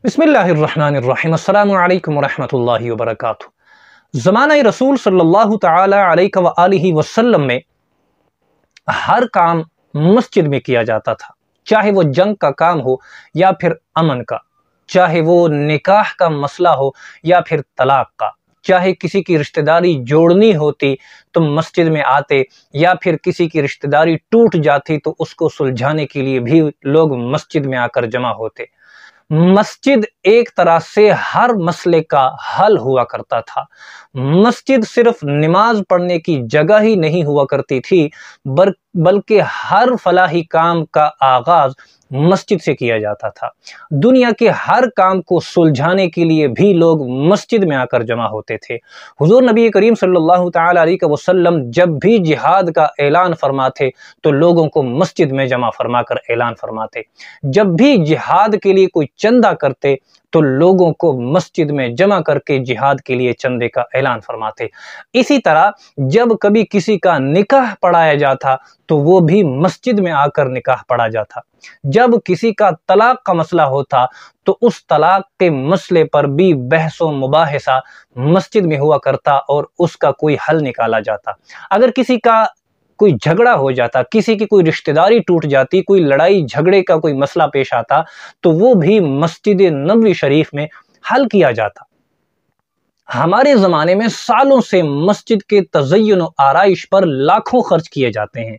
بسم اللہ الرحمن الرحیم۔ السلام علیکم ورحمۃ اللہ وبرکاتہ۔ زمانہ رسول صلی اللہ تعالی علیہ وآلہ وسلم میں ہر کام مسجد میں کیا جاتا تھا، چاہے وہ جنگ کا کام ہو یا پھر امن کا، چاہے وہ نکاح کا مسئلہ ہو یا پھر طلاق کا، چاہے کسی کی رشتہ داری جوڑنی ہوتی تو مسجد میں آتے، یا پھر کسی کی رشتہ داری ٹوٹ جاتی تو اس کو سلجھانے کے لیے بھی لوگ مسجد میں آ کر جمع ہوتے۔ مسجد ایک طرح سے ہر مسئلے کا حل ہوا کرتا تھا۔ مسجد صرف نماز پڑھنے کی جگہ ہی نہیں ہوا کرتی تھی، بلکہ ہر فلاحی کام کا آغاز مسجد سے کیا جاتا تھا۔ دنیا کے ہر کام کو سلجھانے کے لیے بھی لوگ مسجد میں آ کر جمع ہوتے تھے۔ حضور نبی کریم صلی اللہ تعالی علیہ وسلم جب بھی جہاد کا اعلان فرماتے تو لوگوں کو مسجد میں جمع فرما کر اعلان فرماتے۔ جب بھی جہاد کے لیے کوئی چندہ کرتے تو لوگوں کو مسجد میں جمع کر کے جہاد کے لیے چندے کا اعلان فرماتے۔ اسی طرح جب کبھی کسی کا نکاح پڑھایا جاتا تو وہ بھی مسجد میں آ کر نکاح پڑھا جاتا۔ جب کسی کا طلاق کا مسئلہ ہوتا تو اس طلاق کے مسئلے پر بھی بحث و مباحثہ مسجد میں ہوا کرتا اور اس کا کوئی حل نکالا جاتا۔ اگر کسی کا کوئی جھگڑا ہو جاتا، کسی کی کوئی رشتہ داری ٹوٹ جاتی، کوئی لڑائی جھگڑے کا کوئی مسئلہ پیش آتا تو وہ بھی مسجد نبوی شریف میں حل کیا جاتا۔ ہمارے زمانے میں سالوں سے مسجد کے تزئین و آرائش پر لاکھوں خرچ کیے جاتے ہیں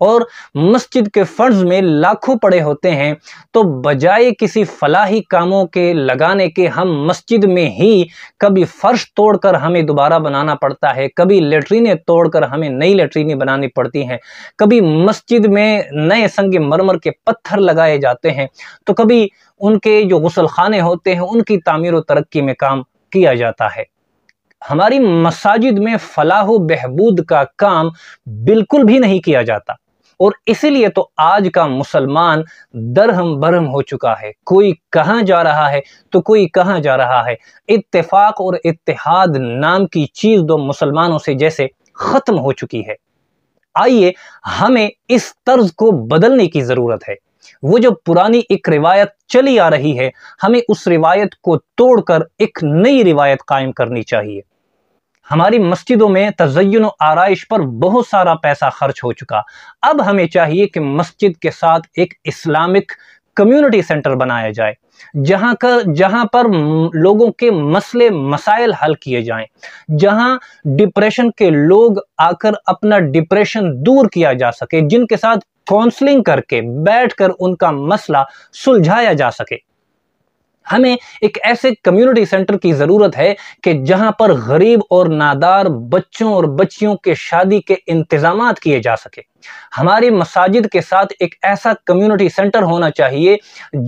اور مسجد کے فنڈز میں لاکھوں پڑے ہوتے ہیں، تو بجائے کسی فلاحی کاموں کے لگانے کے ہم مسجد میں ہی کبھی فرش توڑ کر ہمیں دوبارہ بنانا پڑتا ہے، کبھی لیٹرینیں توڑ کر ہمیں نئی لیٹرینیں بنانی پڑتی ہیں، کبھی مسجد میں نئے سنگ مرمر کے پتھر لگائے جاتے ہیں، تو کبھی ان کے جو غسل خانے ہوتے ہیں ان کی تعمیر و ترقی میں کام کیا جاتا ہے۔ ہماری مساجد میں فلاح و بہبود کا کام بالکل بھی نہیں کیا جاتا، اور اسی لیے تو آج کا مسلمان درہم برہم ہو چکا ہے۔ کوئی کہاں جا رہا ہے تو کوئی کہاں جا رہا ہے۔ اتفاق اور اتحاد نام کی چیز دو مسلمانوں سے جیسے ختم ہو چکی ہے۔ آئیے ہمیں اس طرز کو بدلنے کی ضرورت ہے۔ وہ جو پرانی ایک روایت چلی آ رہی ہے، ہمیں اس روایت کو توڑ کر ایک نئی روایت قائم کرنی چاہیے۔ ہماری مسجدوں میں تزئین و آرائش پر بہت سارا پیسہ خرچ ہو چکا، اب ہمیں چاہیے کہ مسجد کے ساتھ ایک اسلامک کمیونٹی سینٹر بنایا جائے، جہاں پر لوگوں کے مسئلے مسائل حل کیے جائیں، جہاں ڈپریشن کے لوگ آ کر اپنا ڈپریشن دور کیا جا سکے، جن کے ساتھ کونسلنگ کر کے بیٹھ کر ان کا مسئلہ سلجھایا جا سکے۔ ہمیں ایک ایسے کمیونٹی سینٹر کی ضرورت ہے کہ جہاں پر غریب اور نادار بچوں اور بچیوں کے شادی کے انتظامات کیے جا سکے۔ ہماری مساجد کے ساتھ ایک ایسا کمیونٹی سینٹر ہونا چاہیے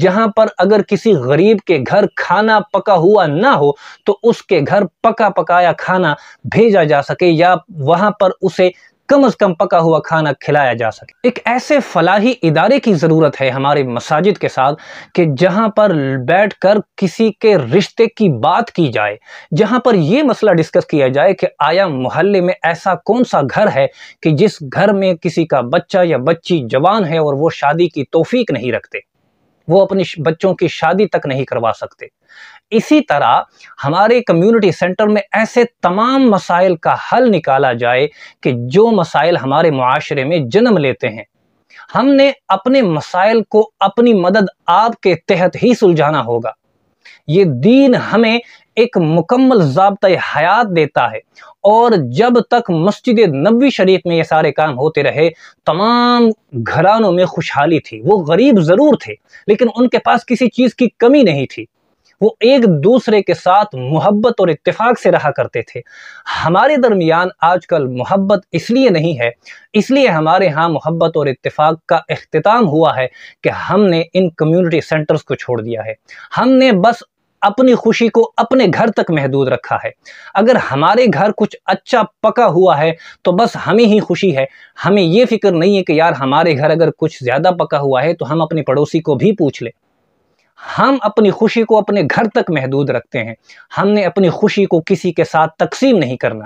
جہاں پر اگر کسی غریب کے گھر کھانا پکا ہوا نہ ہو تو اس کے گھر پکا پکایا کھانا بھیجا جا سکے، یا وہاں پر اسے کم از کم پکا ہوا کھانا کھلایا جا سکے۔ ایک ایسے فلاحی ادارے کی ضرورت ہے ہمارے مساجد کے ساتھ کہ جہاں پر بیٹھ کر کسی کے رشتے کی بات کی جائے، جہاں پر یہ مسئلہ ڈسکس کیا جائے کہ آیا محلے میں ایسا کون سا گھر ہے کہ جس گھر میں کسی کا بچہ یا بچی جوان ہے اور وہ شادی کی توفیق نہیں رکھتے، وہ اپنی بچوں کی شادی تک نہیں کروا سکتے۔ اسی طرح ہمارے کمیونٹی سینٹر میں ایسے تمام مسائل کا حل نکالا جائے کہ جو مسائل ہمارے معاشرے میں جنم لیتے ہیں، ہم نے اپنے مسائل کو اپنی مدد آپ کے تحت ہی سلجھانا ہوگا۔ یہ دین ہمیں ایک مکمل ضابطۂ حیات دیتا ہے، اور جب تک مسجد نبوی شریف میں یہ سارے کام ہوتے رہے تمام گھرانوں میں خوشحالی تھی۔ وہ غریب ضرور تھے لیکن ان کے پاس کسی چیز کی کمی نہیں تھی، وہ ایک دوسرے کے ساتھ محبت اور اتفاق سے رہا کرتے تھے۔ ہمارے درمیان آج کل محبت اس لیے نہیں ہے، اس لیے ہمارے ہاں محبت اور اتفاق کا اختتام ہوا ہے کہ ہم نے ان کمیونٹی سینٹرز کو چھوڑ دیا ہے۔ ہم نے بس اپنی خوشی کو اپنے گھر تک محدود رکھا ہے۔ اگر ہمارے گھر کچھ اچھا پکا ہوا ہے تو بس ہمیں ہی خوشی ہے، ہمیں یہ فکر نہیں ہے کہ یار ہمارے گھر اگر کچھ زیادہ پکا ہوا ہے تو ہم اپنے پڑوسی کو بھی پوچھ لیں۔ ہم اپنی خوشی کو اپنے گھر تک محدود رکھتے ہیں، ہم نے اپنی خوشی کو کسی کے ساتھ تقسیم نہیں کرنا۔